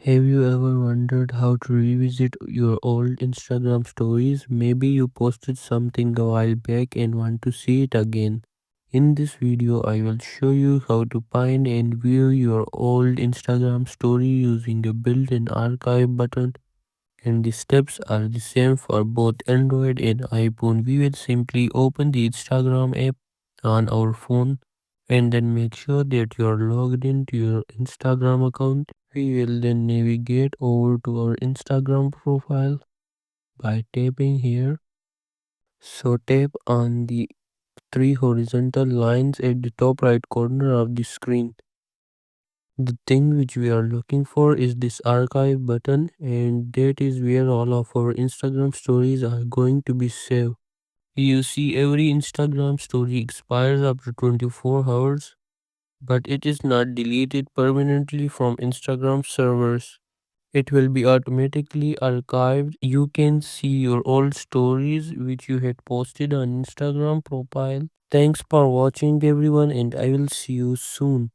Have you ever wondered how to revisit your old Instagram stories? Maybe you posted something a while back and want to see it again. In this video, I will show you how to find and view your old Instagram story using a built-in archive button, and the steps are the same for both Android and iPhone. We will simply open the Instagram app on our phone and then make sure that you are logged into your Instagram account. We will then navigate over to our Instagram profile by tapping here. So tap on the three horizontal lines at the top right corner of the screen. The thing which we are looking for is this archive button, and that is where all of our Instagram stories are going to be saved. You see, every Instagram story expires after 24 hours, but it is not deleted permanently from Instagram servers. It will be automatically archived. You can see your old stories which you had posted on Instagram profile. Thanks for watching everyone, and I will see you soon.